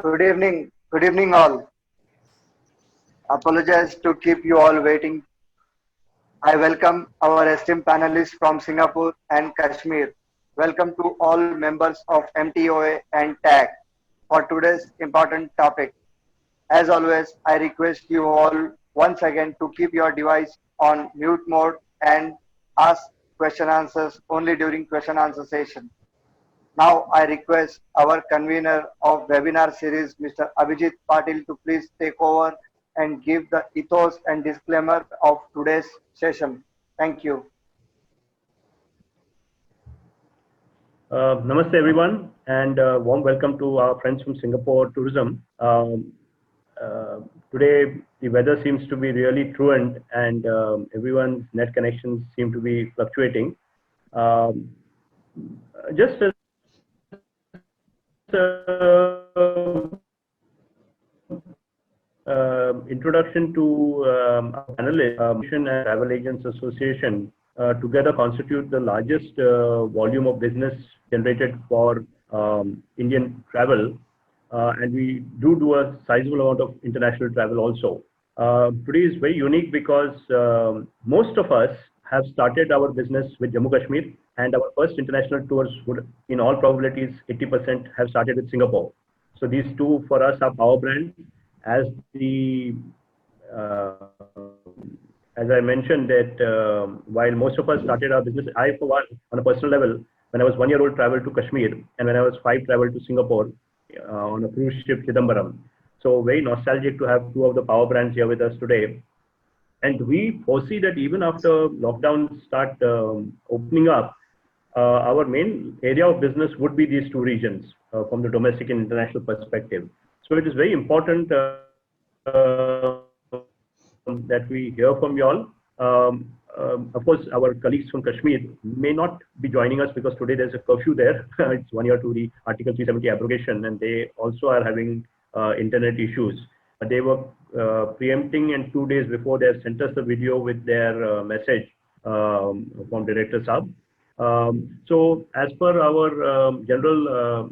Good evening all. Apologize to keep you all waiting. I welcome our esteemed panelists from Singapore and Kashmir. Welcome to all members of MTOA and TAG for today's important topic. As always, I request you all once again to keep your device on mute mode and ask question answers only during question answer session. Now I request our convener of webinar series, Mr. Abhijit Patil, to please take over and give the ethos and disclaimer of today's session. Thank you. Namaste everyone, and warm welcome to our friends from Singapore Tourism. Today the weather seems to be really truant, and everyone's net connections seem to be fluctuating. Just as introduction to our panelists, and Travel Agents Association together constitute the largest volume of business generated for Indian travel, and we do a sizable amount of international travel also. Today is very unique because most of us have started our business with Jammu Kashmir, and our first international tours would, in all probabilities, 80% have started with Singapore. So these two for us are power brands. As I mentioned that while most of us started our business, I for one, on a personal level, when I was 1 year old, traveled to Kashmir, and when I was 5, traveled to Singapore on a cruise ship, Chidambaram. So very nostalgic to have two of the power brands here with us today. And we foresee that even after lockdowns start opening up, our main area of business would be these two regions from the domestic and international perspective. So it is very important that we hear from you all. Of course, our colleagues from Kashmir may not be joining us because today there's a curfew there. It's 1 year to the Article 370 abrogation, and they also are having internet issues. They were preempting, and 2 days before they have sent us a video with their message from Director Saab. So as per our general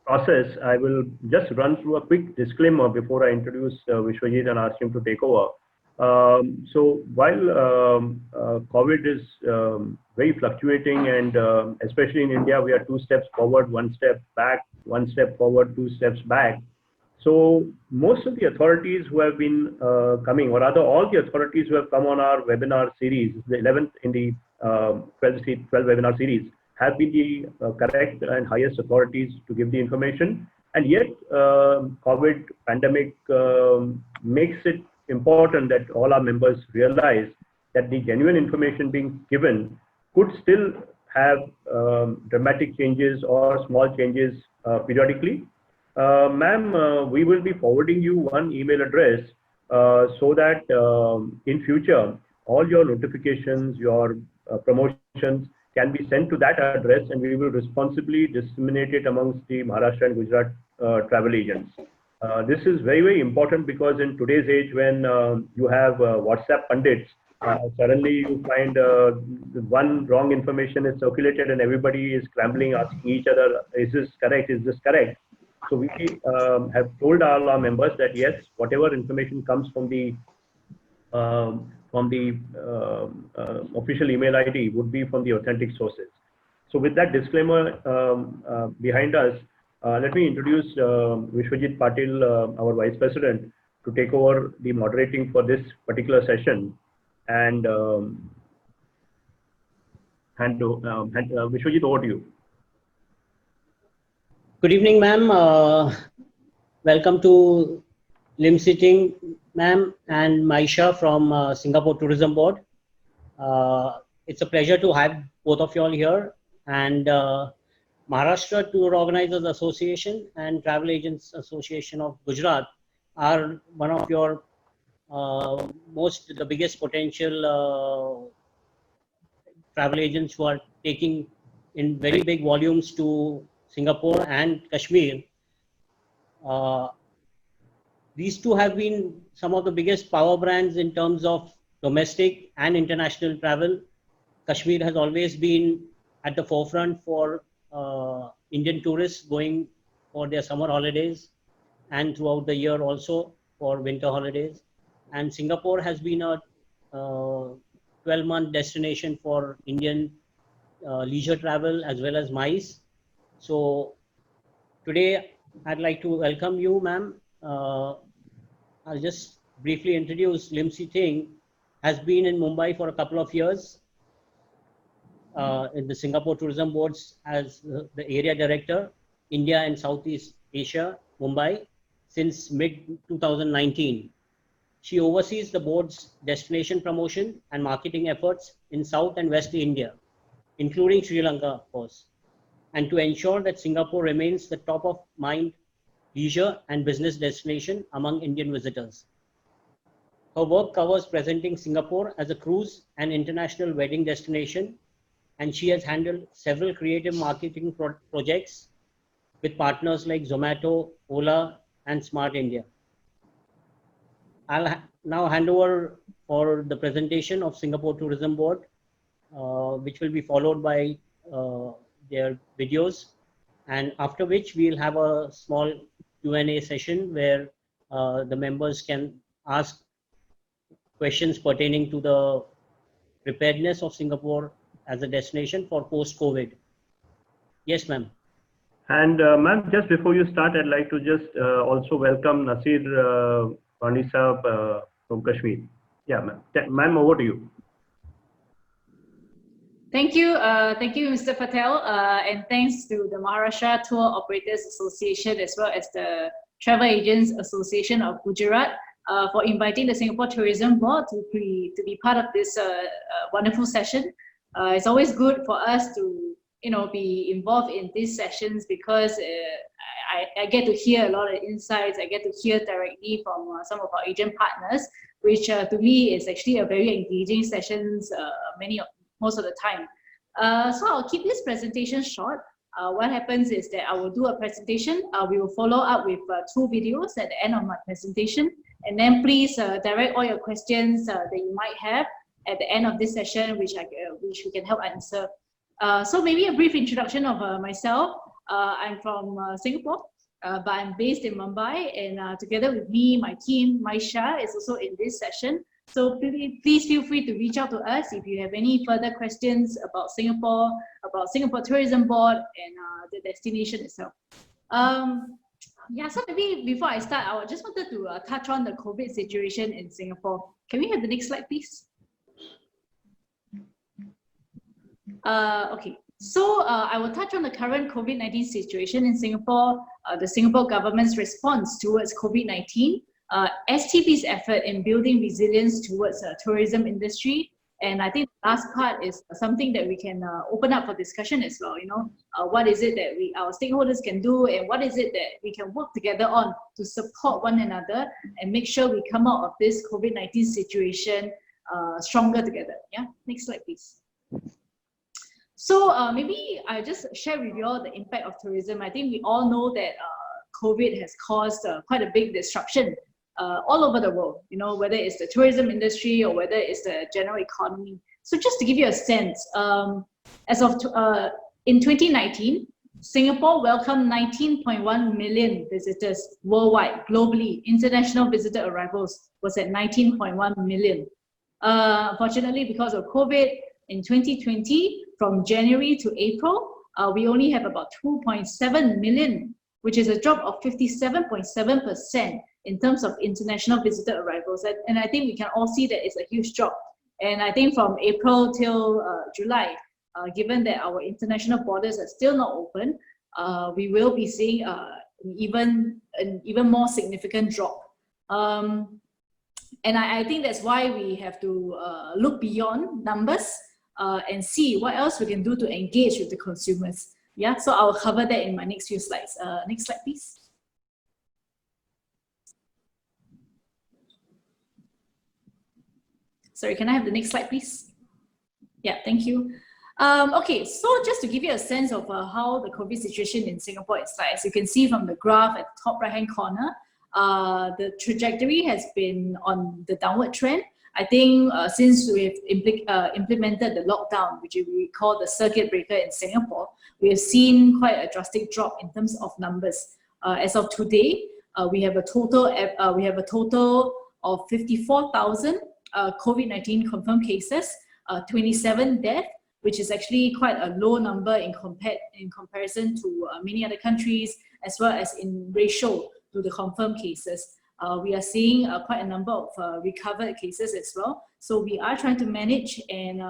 process, I will just run through a quick disclaimer before I introduce Vishwajit and ask him to take over. So while COVID is very fluctuating, and especially in India, we are 2 steps forward, 1 step back, 1 step forward, 2 steps back. So most of the authorities who have been coming, or rather all the authorities who have come on our webinar series, the 11th in the 12 webinar series, have been the correct and highest authorities to give the information. And yet COVID pandemic makes it important that all our members realize that the genuine information being given could still have dramatic changes or small changes periodically. Ma'am, we will be forwarding you one email address so that in future all your notifications, your promotions can be sent to that address, and we will responsibly disseminate it amongst the Maharashtra and Gujarat travel agents. This is very, very important because in today's age, when you have WhatsApp pundits, suddenly you find one wrong information is circulated and everybody is scrambling, asking each other, is this correct, is this correct? So we have told all our members that yes, whatever information comes from the official email ID would be from the authentic sources. So with that disclaimer behind us, let me introduce Vishwajit Patil, our Vice President, to take over the moderating for this particular session. And Vishwajit, over to you. Good evening, ma'am. Welcome to Lim Sitting, ma'am, and Maisha from Singapore Tourism Board. It's a pleasure to have both of you all here. And Maharashtra Tour Organizers Association and Travel Agents Association of Gujarat are one of your the biggest potential travel agents who are taking in very big volumes to Singapore and Kashmir. These two have been some of the biggest power brands in terms of domestic and international travel. Kashmir has always been at the forefront for Indian tourists going for their summer holidays and throughout the year also for winter holidays. And Singapore has been a 12-month destination for Indian leisure travel as well as MICE. So today I'd like to welcome you, ma'am. I'll just briefly introduce Limsi Ting. Has been in Mumbai for a couple of years in the Singapore Tourism Boards as the area director, India and Southeast Asia, Mumbai, since mid 2019. She oversees the board's destination promotion and marketing efforts in South and West India, including Sri Lanka, of course, and to ensure that Singapore remains the top of mind leisure and business destination among Indian visitors. Her work covers presenting Singapore as a cruise and international wedding destination, and she has handled several creative marketing projects with partners like Zomato, Ola, and Smart India. I'll now hand over for the presentation of Singapore Tourism Board, which will be followed by their videos, and after which we'll have a small Q&A session where the members can ask questions pertaining to the preparedness of Singapore as a destination for post-COVID. Yes, ma'am. And ma'am, just before you start, I'd like to just also welcome Nasir Pandi Sahab from Kashmir. Yeah, ma'am. Ma'am, over to you. Thank you, Mr. Patel, and thanks to the Maharashtra Tour Operators Association as well as the Travel Agents Association of Gujarat for inviting the Singapore Tourism Board to be part of this wonderful session. It's always good for us to be involved in these sessions because I get to hear a lot of insights. I get to hear directly from some of our agent partners, which to me is actually a very engaging sessions most of the time. So I'll keep this presentation short. What happens is that I will do a presentation. We will follow up with 2 videos at the end of my presentation. And then please direct all your questions that you might have at the end of this session, which we can help answer. So maybe a brief introduction of myself. I'm from Singapore, but I'm based in Mumbai. And together with me, my team, Maisha, is also in this session. So please feel free to reach out to us if you have any further questions about Singapore Tourism Board and the destination itself. Yeah, so maybe before I start, I just wanted to touch on the COVID situation in Singapore. Can we have the next slide, please? Okay, so I will touch on the current COVID-19 situation in Singapore, the Singapore government's response towards COVID-19, STB's effort in building resilience towards the tourism industry. And I think the last part is something that we can open up for discussion as well. What is it that our stakeholders can do, and what is it that we can work together on to support one another and make sure we come out of this COVID-19 situation stronger together. Yeah, next slide, please. So maybe I just share with you all the impact of tourism. I think we all know that COVID has caused quite a big disruption all over the world, whether it's the tourism industry or whether it's the general economy. So just to give you a sense, as of in 2019, Singapore welcomed 19.1 million visitors worldwide, globally. International visitor arrivals was at 19.1 million. Unfortunately, because of COVID, in 2020, from January to April, we only have about 2.7 million, which is a drop of 57.7% in terms of international visitor arrivals. And I think we can all see that it's a huge drop. And I think from April till July, given that our international borders are still not open, we will be seeing an even more significant drop. And I think that's why we have to look beyond numbers and see what else we can do to engage with the consumers. Yeah, so I'll cover that in my next few slides. Next slide, please. Sorry, can I have the next slide, please? Yeah, thank you. Okay, so just to give you a sense of how the COVID situation in Singapore is like, as you can see from the graph at the top right-hand corner, the trajectory has been on the downward trend. I think since we've implemented the lockdown, which we call the circuit breaker in Singapore, we have seen quite a drastic drop in terms of numbers. As of today, we have a total of 54,000 COVID-19 confirmed cases, 27 deaths, which is actually quite a low number in comparison to many other countries, as well as in ratio to the confirmed cases. We are seeing quite a number of recovered cases as well. So we are trying to manage, and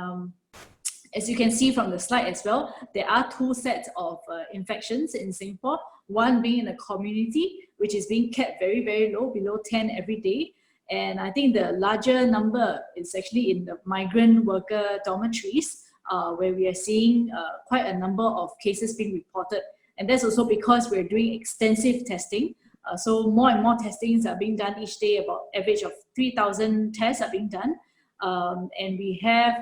as you can see from the slide as well, there are two sets of infections in Singapore, one being in the community, which is being kept very, very low, below 10 every day. And I think the larger number is actually in the migrant worker dormitories, where we are seeing quite a number of cases being reported. And that's also because we're doing extensive testing. So more and more testings are being done each day, about average of 3,000 tests are being done. And we have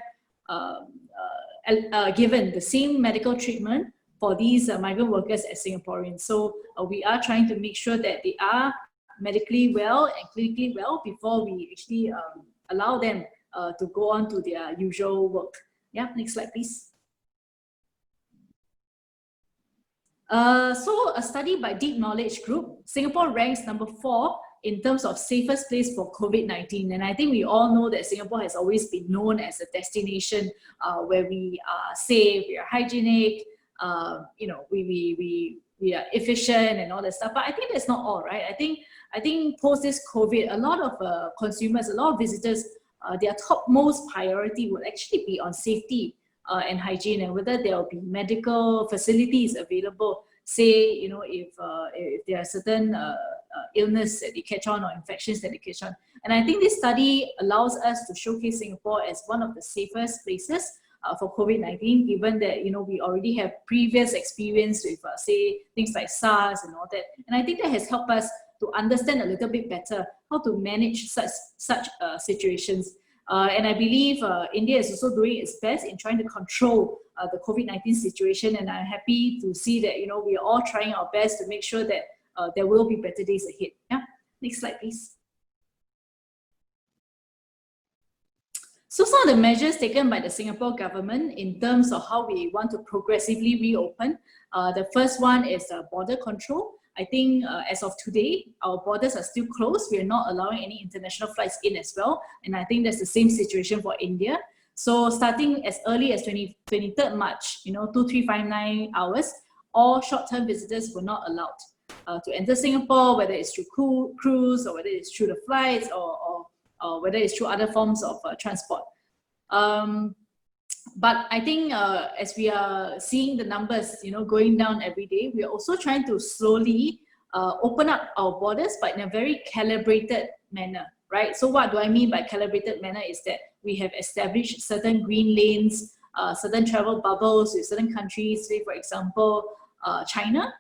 given the same medical treatment for these migrant workers as Singaporeans. So we are trying to make sure that they are medically well and clinically well before we actually allow them to go on to their usual work. Yeah, next slide, please. So a study by Deep Knowledge Group, Singapore ranks number 4 in terms of safest place for COVID-19. And I think we all know that Singapore has always been known as a destination where we are safe, we are hygienic, you know, we are efficient and all that stuff. But I think that's not all, right? I think post this COVID, a lot of consumers, a lot of visitors, their topmost priority will actually be on safety and hygiene, and whether there will be medical facilities available. Say, you know, if there are certain illness that they catch on or infections that they catch on. And I think this study allows us to showcase Singapore as one of the safest places for COVID-19, given that, you know, we already have previous experience with, say, things like SARS and all that. And I think that has helped us to understand a little bit better how to manage such situations. And I believe India is also doing its best in trying to control the COVID-19 situation. And I'm happy to see that, you know, we are all trying our best to make sure that there will be better days ahead. Yeah, next slide, please. So some of the measures taken by the Singapore government in terms of how we want to progressively reopen. The first one is border control. I think as of today, our borders are still closed. We are not allowing any international flights in as well. And I think that's the same situation for India. So starting as early as 23rd March, you know, 2359 hours, all short-term visitors were not allowed to enter Singapore, whether it's through cruise or whether it's through the flights or whether it's through other forms of transport. But I think as we are seeing the numbers, you know, going down every day, we are also trying to slowly open up our borders, but in a very calibrated manner, right? So what do I mean by calibrated manner is that we have established certain green lanes, certain travel bubbles with certain countries, say for example, China.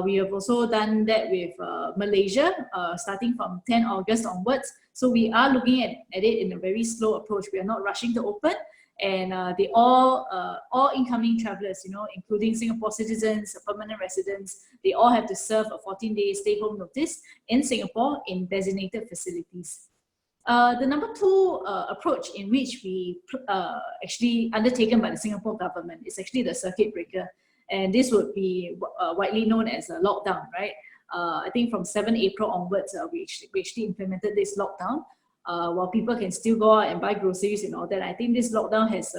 We have also done that with Malaysia, starting from 10 August onwards. So we are looking at it in a very slow approach. We are not rushing to open. And they all incoming travelers, you know, including Singapore citizens, permanent residents, they all have to serve a 14-day stay-home notice in Singapore in designated facilities. The number 2 approach in which we actually undertaken by the Singapore government is actually the circuit breaker. And this would be widely known as a lockdown, right? I think from 7 April onwards, we actually implemented this lockdown. While people can still go out and buy groceries and all that. I think this lockdown has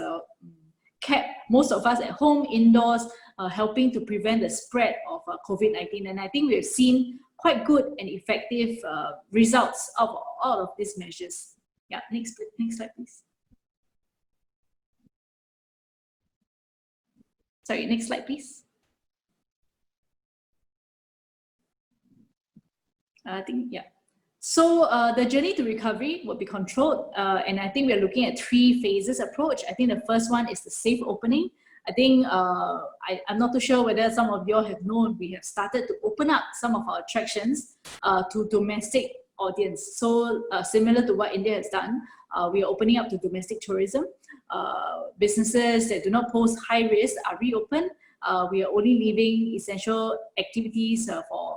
kept most of us at home, indoors, helping to prevent the spread of COVID-19. And I think we've seen quite good and effective results of all of these measures. Yeah, next slide, please. Sorry, next slide, please. I think, yeah. So the journey to recovery will be controlled, and I think we're looking at 3 phases approach. I think the first one is the safe opening. I think I'm not too sure whether some of you all have known, we have started to open up some of our attractions to domestic audience. So similar to what India has done, we are opening up to domestic tourism. Businesses that do not pose high risk are reopened. We are only leaving essential activities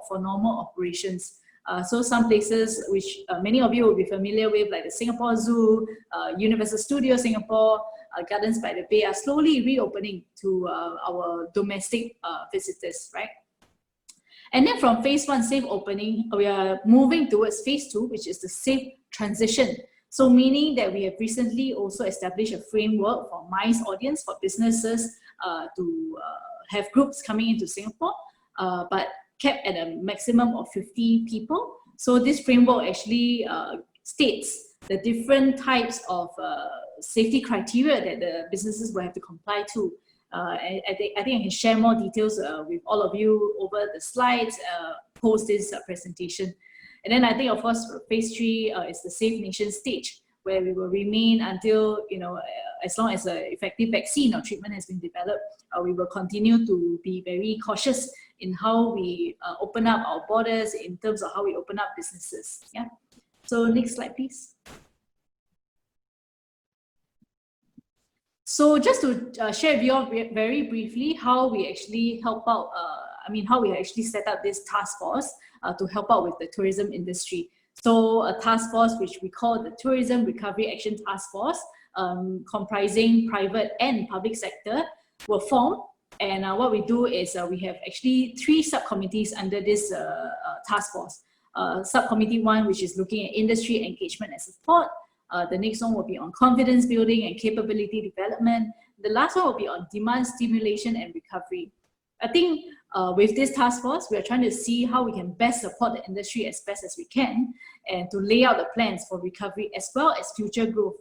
for normal operations. So some places which many of you will be familiar with, like the Singapore Zoo, Universal Studios Singapore, Gardens by the Bay, are slowly reopening to our domestic visitors, right? And then from phase 1, safe opening, we are moving towards phase 2, which is the safe transition. So meaning that we have recently also established a framework for MICE audience, for businesses to have groups coming into Singapore, but kept at a maximum of 50 people. So this framework actually states the different types of safety criteria that the businesses will have to comply to. I think I can share more details with all of you over the slides post this presentation. And then I think, of course, phase 3 is the safe nation stage, where we will remain until, as long as an effective vaccine or treatment has been developed, we will continue to be very cautious in how we open up our borders, in terms of how we open up businesses. Yeah. So next slide, please. So just to share with you all very briefly how we actually help out, how we actually set up this task force to help out with the tourism industry. So a task force which we call the Tourism Recovery Action Task Force, comprising private and public sector, were formed. And what we do is we have actually 3 subcommittees under this task force. Subcommittee 1, which is looking at industry engagement and support. The next one will be on confidence building and capability development. The last one will be on demand stimulation and recovery. I think with this task force, we are trying to see how we can best support the industry as best as we can, and to lay out the plans for recovery as well as future growth.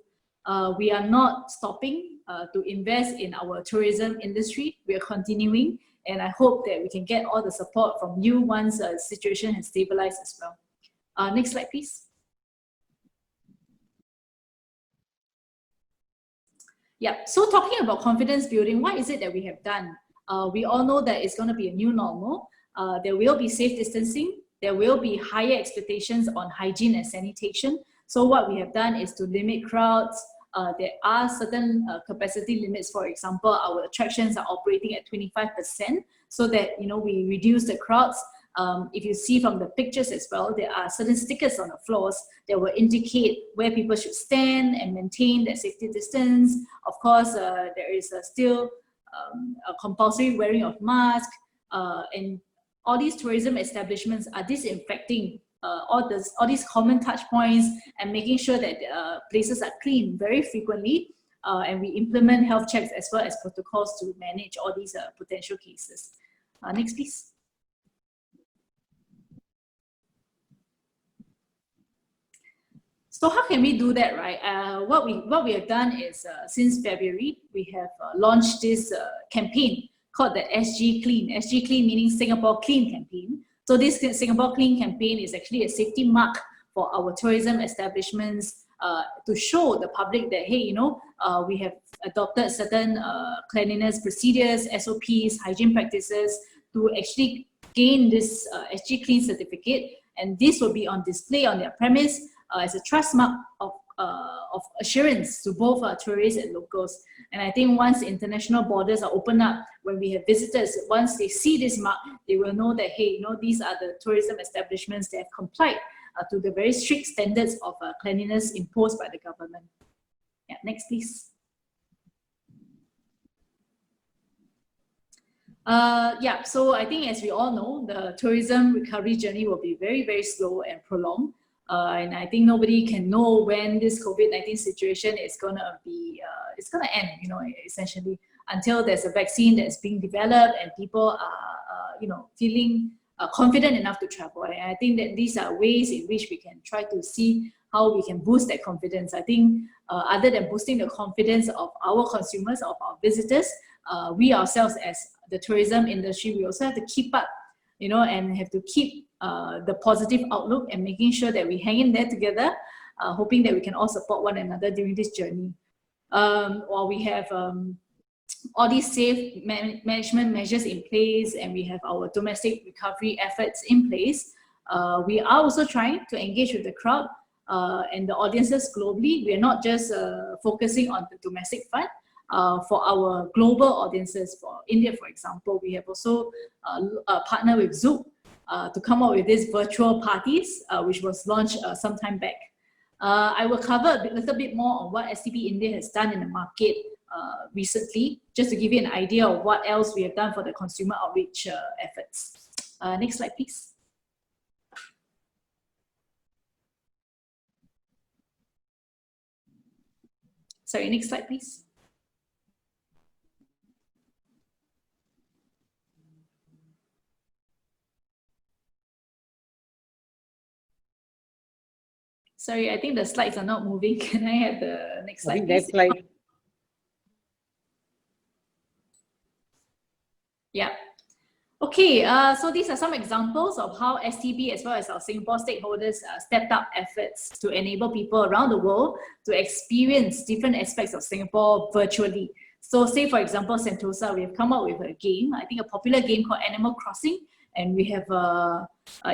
We are not stopping to invest in our tourism industry. We are continuing, and I hope that we can get all the support from you once the situation has stabilized as well. Next slide, please. Yeah, so talking about confidence building, what is it that we have done? We all know that it's going to be a new normal. There will be safe distancing. There will be higher expectations on hygiene and sanitation. So what we have done is to limit crowds. There are certain capacity limits. For example, our attractions are operating at 25%, so that we reduce the crowds. If you see from the pictures as well, there are certain stickers on the floors that will indicate where people should stand and maintain their safety distance. Of course, there is still a compulsory wearing of masks, and all these tourism establishments are disinfecting all these common touch points and making sure that places are clean very frequently, and we implement health checks as well as protocols to manage all these potential cases. Next, please. So how can we do that, right? What we have done is since February, we have launched this campaign called the SG Clean. SG Clean meaning Singapore Clean campaign. So this Singapore Clean campaign is actually a safety mark for our tourism establishments to show the public that, hey, we have adopted certain cleanliness procedures, SOPs, hygiene practices to actually gain this SG Clean certificate. And this will be on display on their premise as a trust mark of assurance to both tourists and locals. And I think once international borders are opened up, when we have visitors, once they see this mark, they will know that, hey, these are the tourism establishments that have complied to the very strict standards of cleanliness imposed by the government. Yeah, next, please. Yeah, so I think as we all know, the tourism recovery journey will be very, very slow and prolonged. And I think nobody can know when this COVID-19 situation is gonna be, it's gonna end, essentially, until there's a vaccine that's being developed and people are, feeling confident enough to travel. And I think that these are ways in which we can try to see how we can boost that confidence. I think other than boosting the confidence of our consumers, of our visitors, we ourselves as the tourism industry, we also have to keep up, and have to keep the positive outlook and making sure that we hang in there together, hoping that we can all support one another during this journey. While we have all these safe management measures in place and we have our domestic recovery efforts in place, we are also trying to engage with the crowd and the audiences globally. We are not just focusing on the domestic front. For our global audiences, for India, for example, we have also partnered with Zoom to come up with these virtual parties, which was launched some time back. I will cover a little bit more on what STB India has done in the market recently, just to give you an idea of what else we have done for the consumer outreach efforts. Next slide, please. Sorry, next slide, please. Sorry, I think the slides are not moving. Can I have the next slide, please? Next slide. Yeah. Okay, so these are some examples of how STB as well as our Singapore stakeholders stepped up efforts to enable people around the world to experience different aspects of Singapore virtually. So say, for example, Sentosa, we have come up with a game, I think a popular game called Animal Crossing, and we have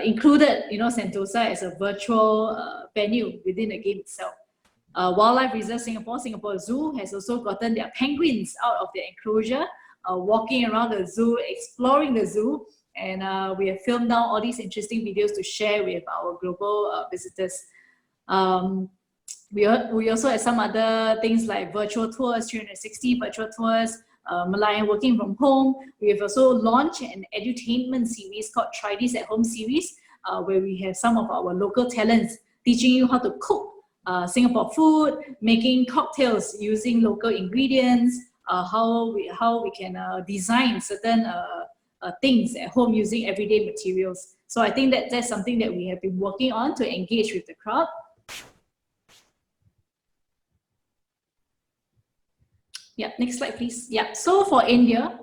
included, Sentosa as a virtual venue within the game itself. Wildlife Reserve Singapore Zoo has also gotten their penguins out of their enclosure, walking around the zoo, exploring the zoo, and we have filmed down all these interesting videos to share with our global visitors. We also have some other things like virtual tours, 360 virtual tours, Malayan working from home. We have also launched an edutainment series called Try This at Home series, where we have some of our local talents teaching you how to cook Singapore food, making cocktails using local ingredients, how we can design certain things at home using everyday materials. So I think that's something that we have been working on to engage with the crowd. Yeah, next slide, please. Yeah, so for India,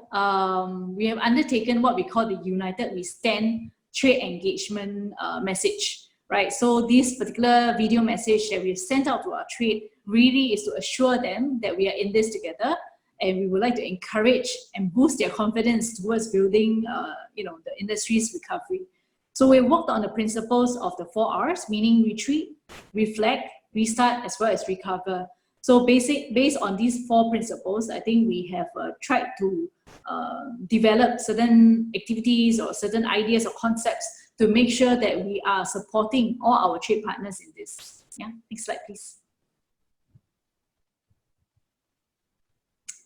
we have undertaken what we call the United We Stand trade engagement message, right? So this particular video message that we've sent out to our trade really is to assure them that we are in this together, and we would like to encourage and boost their confidence towards building, the industry's recovery. So we worked on the principles of the 4 Rs, meaning retreat, reflect, restart, as well as recover. So based on these 4 principles, I think we have tried to develop certain activities or certain ideas or concepts to make sure that we are supporting all our trade partners in this. Yeah, next slide, please.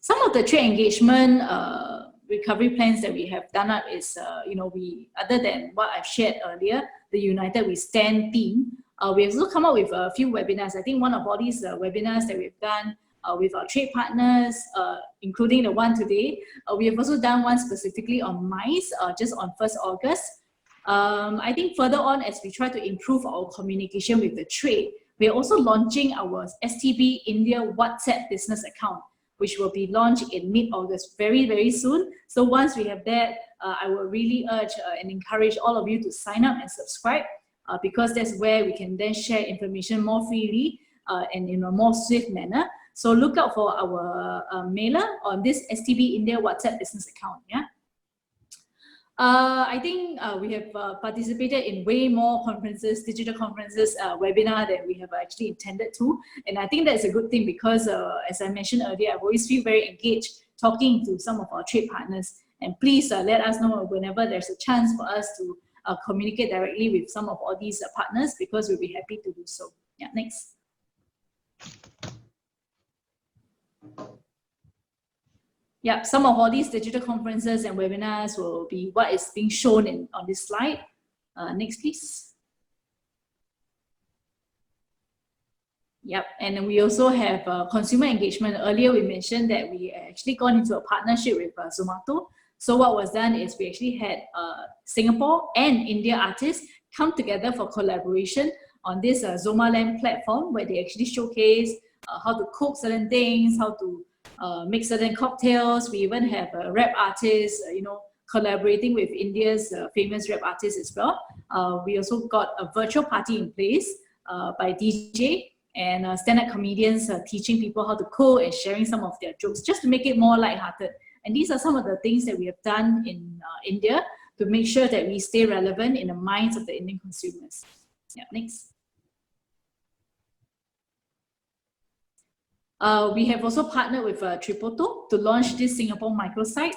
Some of the trade engagement recovery plans that we have done up is, we, other than what I've shared earlier, the United We Stand theme, we have also come up with a few webinars. I think one of all these webinars that we've done with our trade partners, including the one today, we have also done one specifically on mice, just on 1st August. I think further on, as we try to improve our communication with the trade, we are also launching our STB India WhatsApp business account, which will be launched in mid-August, very, very soon. So once we have that, I will really urge and encourage all of you to sign up and subscribe, because that's where we can then share information more freely and in a more swift manner. So look out for our mailer on this STB India WhatsApp business account. Yeah. I think we have participated in way more conferences, digital conferences, webinar than we have actually intended to. And I think that's a good thing because, as I mentioned earlier, I've always feel very engaged talking to some of our trade partners. And please let us know whenever there's a chance for us to communicate directly with some of all these partners, because we'll be happy to do so. Yeah, next. Yeah, some of all these digital conferences and webinars will be what is being shown on this slide. Next, please. Yep, and we also have consumer engagement. Earlier, we mentioned that we actually gone into a partnership with Zomato. So what was done is we actually had Singapore and India artists come together for collaboration on this Zomaland platform, where they actually showcase how to cook certain things, how to make certain cocktails. We even have rap artists, collaborating with India's famous rap artists as well. We also got a virtual party in place by DJ and stand-up comedians teaching people how to cook and sharing some of their jokes, just to make it more lighthearted. And these are some of the things that we have done in India to make sure that we stay relevant in the minds of the Indian consumers. Yeah, next. We have also partnered with Tripoto to launch this Singapore microsite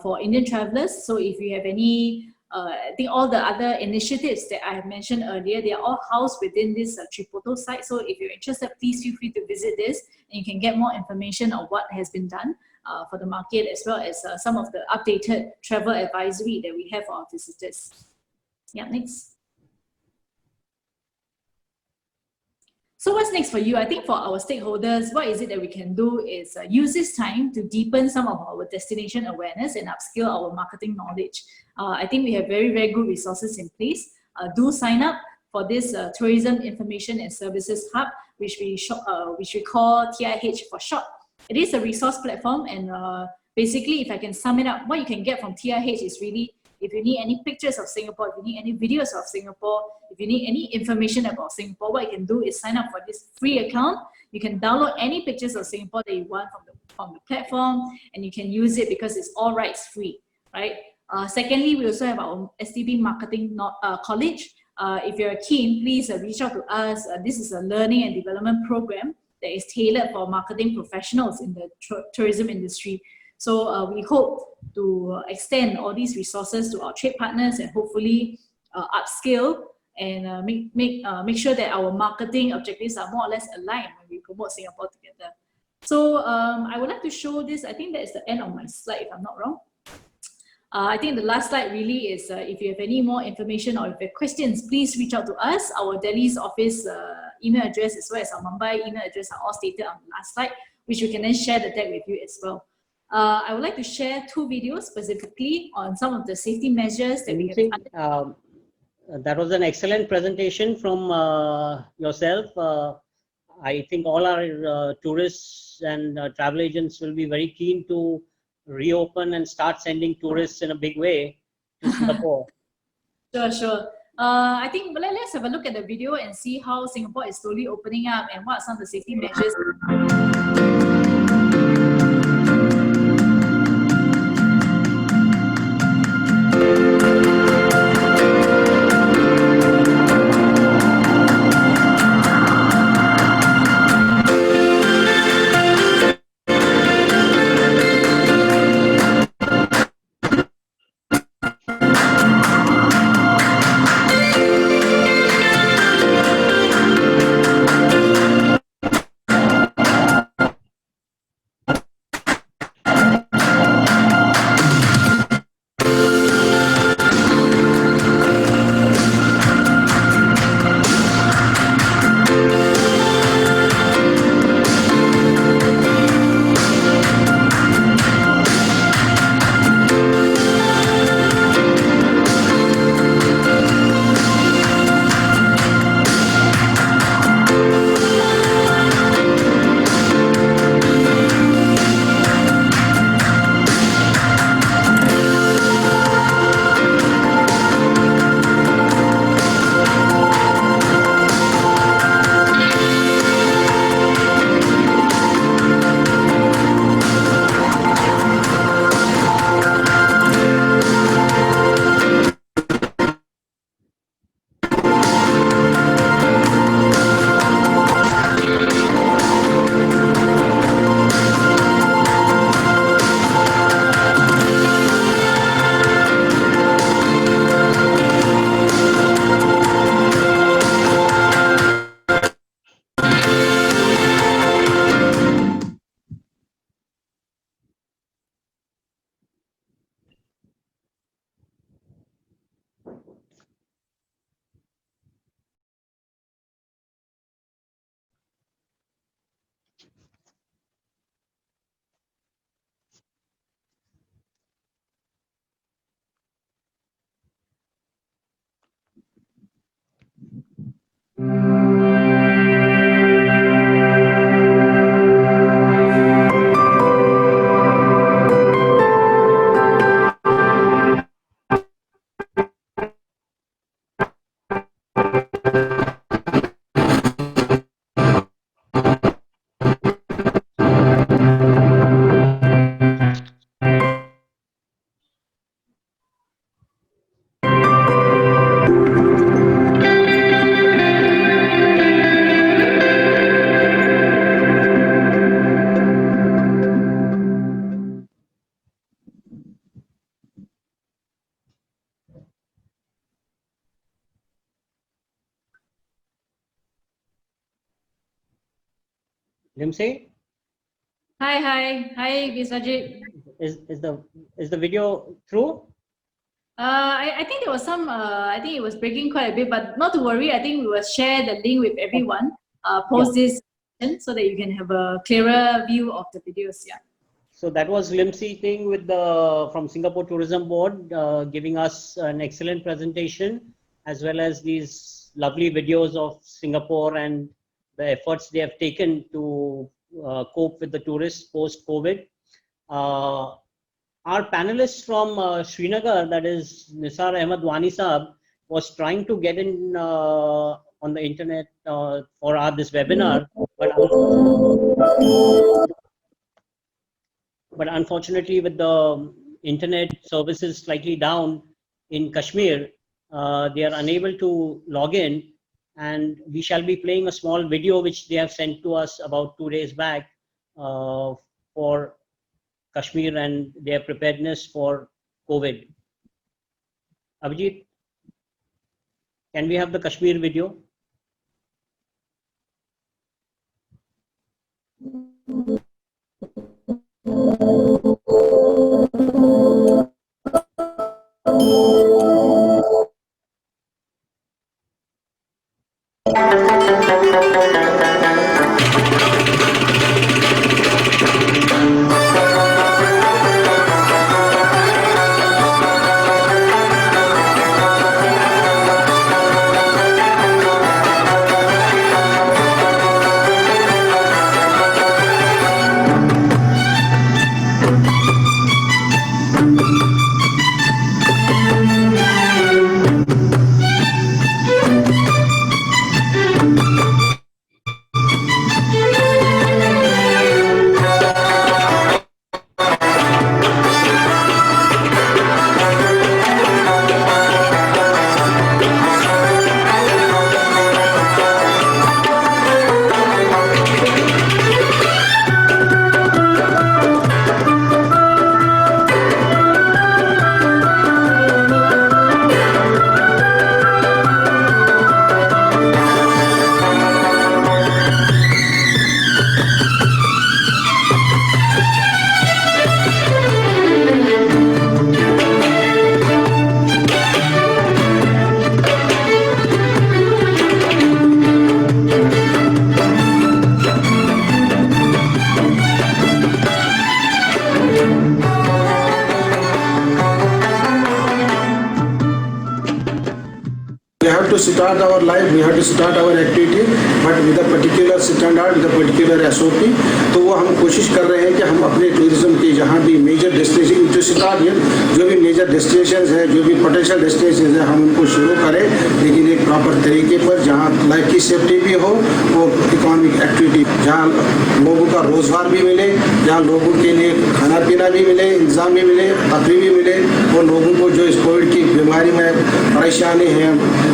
for Indian travelers. So if you have any I think all the other initiatives that I have mentioned earlier, they are all housed within this Tripoto site. So if you're interested, please feel free to visit this, and you can get more information on what has been done for the market, as well as some of the updated travel advisory that we have for our visitors. Yeah, next. So what's next for you? I think for our stakeholders, what is it that we can do is use this time to deepen some of our destination awareness and upskill our marketing knowledge. I think we have very, very good resources in place. Do sign up for this Tourism Information and Services Hub, which we call TIH for short. It is a resource platform, and basically, if I can sum it up, what you can get from TIH is really, if you need any pictures of Singapore, if you need any videos of Singapore, if you need any information about Singapore, what you can do is sign up for this free account. You can download any pictures of Singapore that you want from the platform, and you can use it because it's all rights free, right? Secondly, we also have our STB Marketing College. If you're keen, please reach out to us. This is a learning and development program that is tailored for marketing professionals in the tourism industry. So we hope to extend all these resources to our trade partners and hopefully upscale and make sure that our marketing objectives are more or less aligned when we promote Singapore together. So I would like to show this. I think that is the end of my slide, if I'm not wrong. I think the last slide really is if you have any more information or if you have questions, please reach out to us. Our Delhi's office email address as well as our Mumbai email address are all stated on the last slide, which we can then share the deck with you as well. I would like to share 2 videos specifically on some of the safety measures that we have. That was an excellent presentation from yourself. I think all our tourists and travel agents will be very keen to reopen and start sending tourists in a big way to Singapore. Sure. I think let's have a look at the video and see how Singapore is slowly opening up and what are some of the safety measures. Limsi, Hi, Viswajit. is the video through? I think there was some, I think it was breaking quite a bit, but not to worry. I think we will share the link with everyone, post this so that you can have a clearer view of the videos. Yeah. So that was Limsi thing with from Singapore Tourism Board, giving us an excellent presentation, as well as these lovely videos of Singapore and the efforts they have taken to cope with the tourists post-COVID. Our panelist from Srinagar, that is Nisar Ahmed Wani Saab, was trying to get in on the internet for this webinar, but unfortunately with the internet services slightly down in Kashmir, they are unable to log in, and we shall be playing a small video which they have sent to us about 2 days back for Kashmir and their preparedness for COVID. Abhijit, can we have the Kashmir video? We have to start our life, we have to start our activity, but with a particular standard, with a particular SOP. तो वो हम कोशिश कर रहे हैं कि हम अपने टूरिज्म की जहाँ भी मेजर डेस्टिनेशन जो स्टार्ट जो भी मेजर डेस्टिनेशन है, जो भी पोटेंशियल डेस्टिनेशन है, हम उनको शुरू करें, लेकिन एक प्रॉपर तरीके पर जहाँ लाइफ की सेफ्टी भी हो और इकोनॉमिक एक्टिविटी, जहाँ लोगों का रोजगार भी मिले, जहाँ लोगों के लिए खाना पीना भी मिले, इंतजाम भी मिले, तफरी भी मिले, और लोगों को जो इस कोविड की बीमारी में परेशानी है,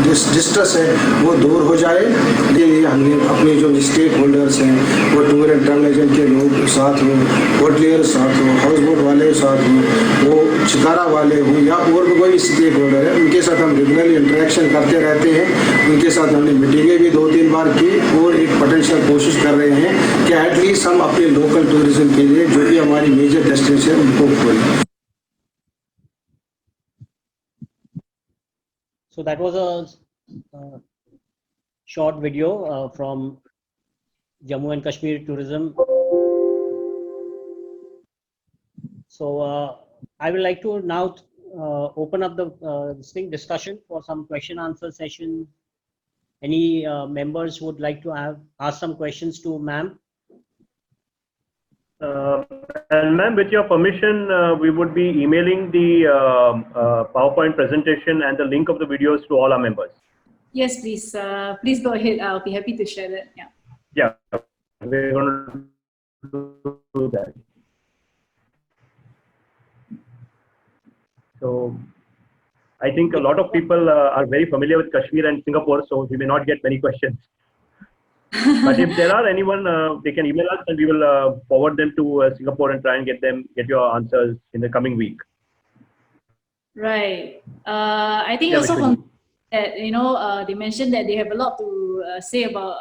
डिस्ट्रेस है, वो दूर हो जाए। ये हमने अपने जो स्टेक होल्डर्स हैं, वो टूर एंड ट्रैवल एजेंट के लोग साथ हों, होटलियर साथ हों, हाउस बोट वाले साथ हों, वो शिकारा वाले हों, या और भी कोई स्टेक होल्डर है, उनके साथ हम रेगुलरली इंटरेक्शन करते रहते हैं। उनके साथ हमने मीटिंगें भी 2-3 बार की और एक पोटेंशियल कोशिश कर रहे हैं कि एटलीस्ट हम अपने लोकल टूरिज्म के लिए जो भी हमारी मेजर डेस्टिनेशन है उनको खोलें। So that was a short video from Jammu and Kashmir Tourism. So I would like to now open up the discussion for some question answer session. Any members would like to ask some questions to ma'am? And ma'am, with your permission, we would be emailing the PowerPoint presentation and the link of the videos to all our members. Yes, please. Please go ahead. I'll be happy to share that. Yeah. Yeah, we're going to do that. So I think a lot of people are very familiar with Kashmir and Singapore, so we may not get many questions. But if there are anyone, they can email us and we will forward them to Singapore and try and get your answers in the coming week. Right. I think also from that, they mentioned that they have a lot to say about,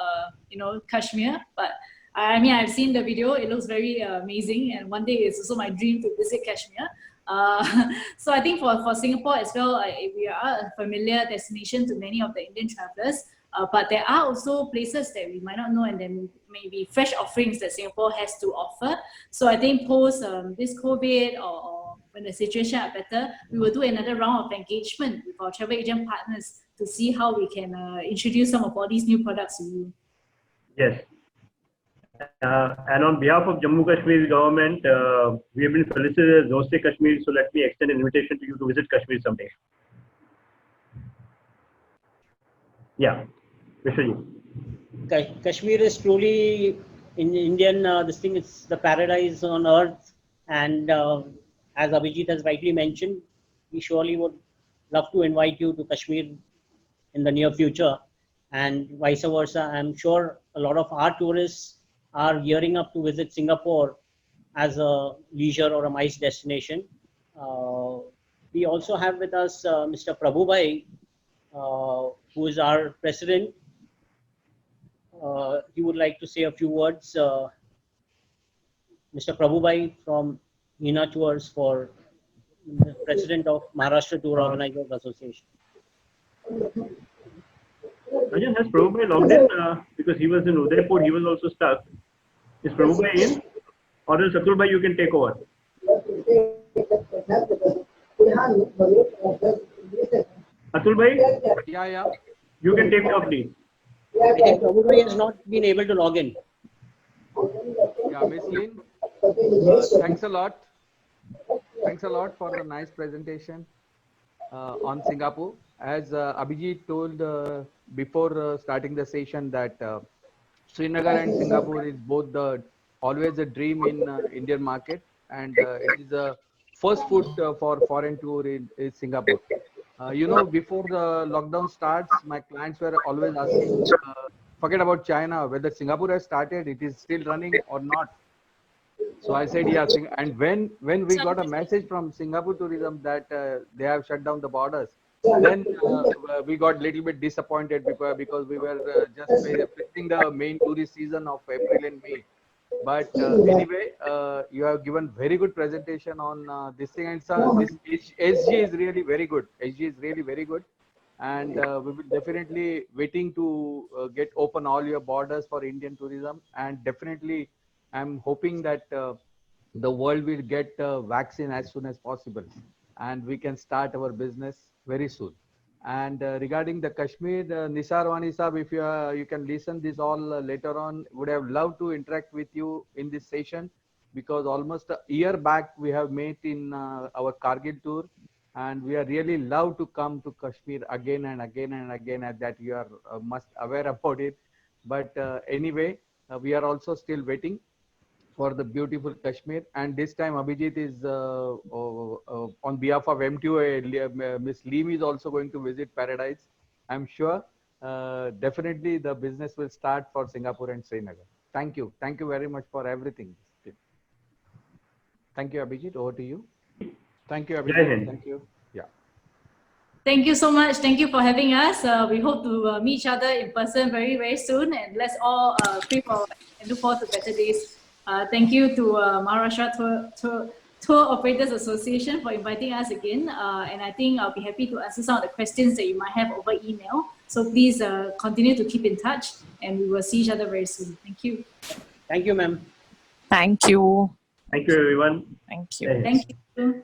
Kashmir, but I mean, I've seen the video. It looks very amazing. And one day it's also my dream to visit Kashmir. So I think for Singapore as well, we are a familiar destination to many of the Indian travelers. But there are also places that we might not know, and then maybe fresh offerings that Singapore has to offer. So I think post this COVID or when the situation are better, we will do another round of engagement with our travel agent partners to see how we can introduce some of all these new products to you. Yes. And on behalf of Jammu Kashmir government, we have been felicitated as Doste Kashmir. So let me extend an invitation to you to visit Kashmir someday. Yeah, Vishwajit. Kashmir is truly in Indian. This thing is the paradise on earth, and as Abhijit has rightly mentioned, we surely would love to invite you to Kashmir in the near future, and vice versa. I'm sure a lot of our tourists are gearing up to visit Singapore as a leisure or a MICE destination. We also have with us Mr. Prabhubhai, who is our president. He would like to say a few words. Mr. Prabhubhai from Hina Tours, for the president of Maharashtra Tour Organizers Association. Rajan, has Prabhubhai logged in? Because he was in Udaipur, he was also stuck. Is Prabhubhai in? Or else Atulbhai, you can take over. Atulbhai? Yeah. You can take off, please. I think Prabhubhai has not been able to log in. Yeah, Miss Lynn, thanks a lot. Thanks a lot for the nice presentation on Singapore. As Abhijit told before starting the session that Srinagar and Singapore is both always a dream in Indian market, and it is a first foot for foreign tour in Singapore. Before the lockdown starts, my clients were always asking, forget about China, whether Singapore has started, it is still running or not. So I said, yeah. And when we got a message from Singapore Tourism that they have shut down the borders, then we got little bit disappointed because we were just facing the main tourist season of April and May. But anyway, you have given very good presentation on this thing, and this SG is really very good. SG is really very good, and we will definitely waiting to get open all your borders for Indian tourism, and definitely I'm hoping that the world will get vaccine as soon as possible, and we can start our business very soon. And regarding the Kashmir, Nisar Wani Sahab, if you can listen this all later on, would have loved to interact with you in this session, because almost a year back we have met in our Kargil tour, and we are really love to come to Kashmir again and again and again, and that you are must aware about it. But anyway, we are also still waiting for the beautiful Kashmir, and this time Abhijit is on behalf of MTOA, Miss Leem is also going to visit Paradise. I'm sure definitely the business will start for Singapore and Srinagar. Thank you very much for everything. Thank you, Abhijit. Over to you. Thank you, Abhijit. Thank you. Yeah. Thank you so much. Thank you for having us. We hope to meet each other in person very, very soon, and let's all pray for and look forward to better days. Thank you to Maharashtra Tour Operators Association for inviting us again. And I think I'll be happy to answer some of the questions that you might have over email. So please continue to keep in touch, and we will see each other very soon. Thank you. Thank you, ma'am. Thank you. Thank you, everyone. Thank you. Thank you.